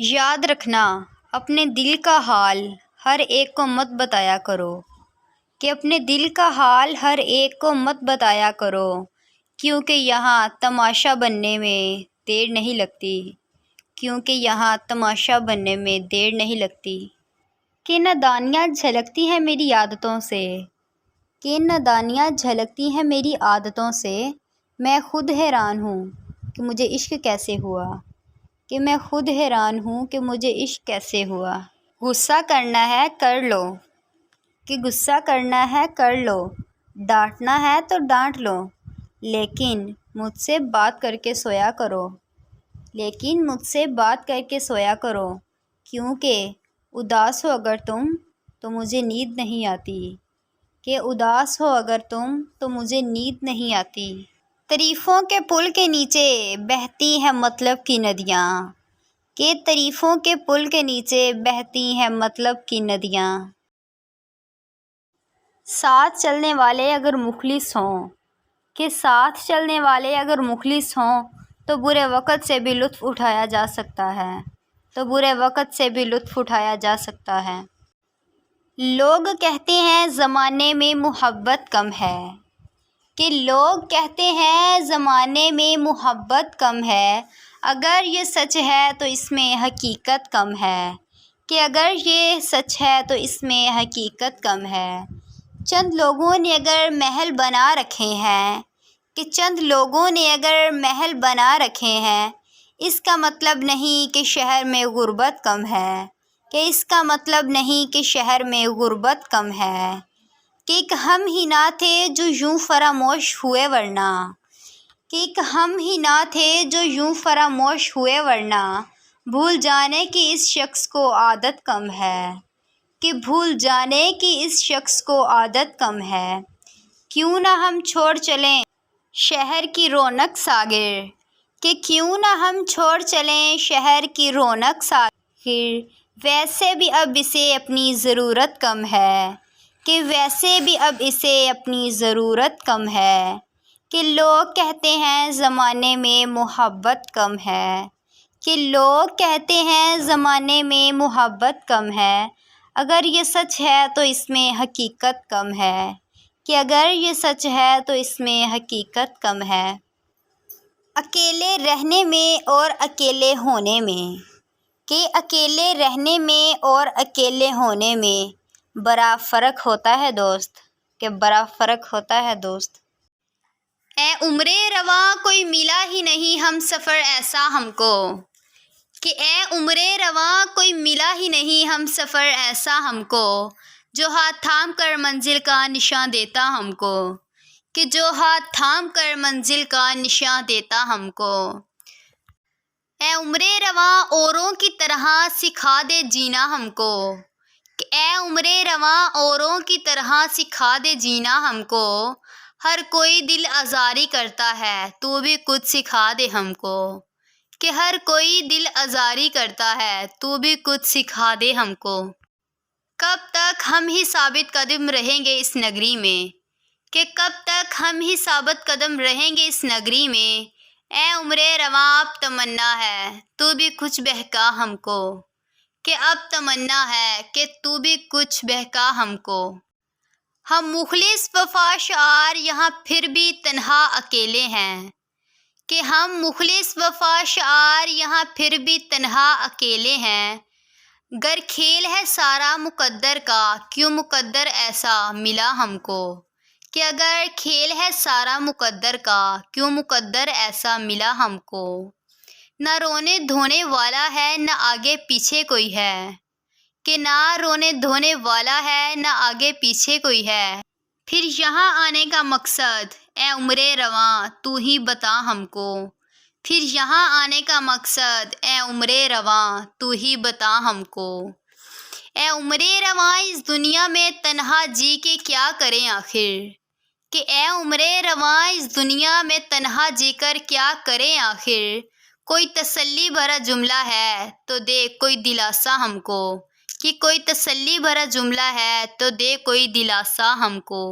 یاد رکھنا اپنے دل کا حال ہر ایک کو مت بتایا کرو، کہ اپنے دل کا حال ہر ایک کو مت بتایا کرو، کیونکہ یہاں تماشا بننے میں دیر نہیں لگتی، کیونکہ یہاں تماشا بننے میں دیر نہیں لگتی۔ کہ نادانیاں جھلکتی ہیں میری عادتوں سے، کہ نادانیاں جھلکتی ہیں میری عادتوں سے، میں خود حیران ہوں کہ مجھے عشق کیسے ہوا، کہ میں خود حیران ہوں کہ مجھے عشق کیسے ہوا۔ غصہ کرنا ہے کر لو، کہ غصہ کرنا ہے کر لو، ڈانٹنا ہے تو ڈانٹ لو، لیکن مجھ سے بات کر کے سویا کرو، لیکن مجھ سے بات کر کے سویا کرو، کیونکہ اداس ہو اگر تم تو مجھے نیند نہیں آتی، کہ اداس ہو اگر تم تو مجھے نیند نہیں آتی۔ تعریفوں کے پل کے نیچے بہتی ہیں مطلب کی ندیاں، کہ تعریفوں کے پل کے نیچے بہتی ہیں مطلب کی ندیاں۔ ساتھ چلنے والے اگر مخلص ہوں، کہ ساتھ چلنے والے اگر مخلص ہوں تو برے وقت سے بھی لطف اٹھایا جا سکتا ہے، تو برے وقت سے بھی لطف اٹھایا جا سکتا ہے۔ لوگ کہتے ہیں زمانے میں محبت کم ہے، کہ لوگ کہتے ہیں زمانے میں محبت کم ہے، اگر یہ سچ ہے تو اس میں حقیقت کم ہے، کہ اگر یہ سچ ہے تو اس میں حقیقت کم ہے۔ چند لوگوں نے اگر محل بنا رکھے ہیں، کہ چند لوگوں نے اگر محل بنا رکھے ہیں، اس کا مطلب نہیں کہ شہر میں غربت کم ہے، کہ اس کا مطلب نہیں کہ شہر میں غربت کم ہے، کہ ایک ہم ہی نہ تھے جو یوں فراموش ہوئے ورنہ، کہ ایک ہم ہی نہ تھے جو یوں فراموش ہوئے ورنہ، بھول جانے کی اس شخص کو عادت کم ہے، کہ بھول جانے کی اس شخص کو عادت کم ہے۔ کیوں نہ ہم چھوڑ چلیں شہر کی رونق ساغر، کہ کیوں نہ ہم چھوڑ چلیں شہر کی رونق ساغر، ویسے بھی اب اسے اپنی ضرورت کم ہے، کہ ویسے بھی اب اسے اپنی ضرورت کم ہے۔ کہ لوگ کہتے ہیں زمانے میں محبت کم ہے، کہ لوگ کہتے ہیں زمانے میں محبت کم ہے، اگر یہ سچ ہے تو اس میں حقیقت کم ہے، کہ اگر یہ سچ ہے تو اس میں حقیقت کم ہے۔ اکیلے رہنے میں اور اکیلے ہونے میں، کہ اکیلے رہنے میں اور اکیلے ہونے میں بڑا فرق ہوتا ہے دوست، کہ بڑا فرق ہوتا ہے دوست۔ اے عمرِ رواں کوئی ملا ہی نہیں ہم سفر ایسا ہم کو، کہ اے عمرِ رواں کوئی ملا ہی نہیں ہم سفر ایسا ہم کو، جو ہاتھ تھام کر منزل کا نشاں دیتا ہم کو، کہ جو ہاتھ تھام کر منزل کا نشاں دیتا ہم کو۔ اے عمرِ رواں اوروں کی طرح سکھا دے جینا ہم کو، کہ اے عمرِ رواں اوروں کی طرح سکھا دے جینا ہم کو، ہر کوئی دل آزاری کرتا ہے تو بھی کچھ سکھا دے ہم کو، کہ ہر کوئی دل آزاری کرتا ہے تو بھی کچھ سکھا دے ہم کو۔ کب تک ہم ہی ثابت قدم رہیں گے اس نگری میں، کہ کب تک ہم ہی ثابت قدم رہیں گے اس نگری میں، اے عمرِ رواں اب تمنا ہے تو بھی کچھ بہکا ہم کو، کہ اب تمنا ہے کہ تو بھی کچھ بہکا ہم کو۔ ہم مخلص وفا شعار یہاں پھر بھی تنہا اکیلے ہیں، کہ ہم مخلص وفا شعار یہاں پھر بھی تنہا اکیلے ہیں، گر کھیل ہے سارا مقدر کا کیوں مقدر ایسا ملا ہم کو، کہ اگر کھیل ہے سارا مقدر کا کیوں مقدر ایسا ملا ہم کو۔ نہ رونے دھونے والا ہے نہ آگے پیچھے کوئی ہے، کہ نہ رونے دھونے والا ہے نہ آگے پیچھے کوئی ہے، پھر یہاں آنے کا مقصد اے عمرِ رواں تو ہی بتا ہم کو، پھر یہاں آنے کا مقصد اے عمرِ رواں تو ہی بتا ہم کو۔ اے عمرِ رواں اس دنیا میں تنہا جی کے کیا کریں آخر، کہ اے عمرِ رواں اس دنیا میں تنہا جی کر کیا کریں آخر، کوئی تسلی بھرا جملہ ہے تو دے کوئی دلاسا ہم کو، کہ کوئی تسلی بھرا جملہ ہے تو دے کوئی دلاسا ہم کو۔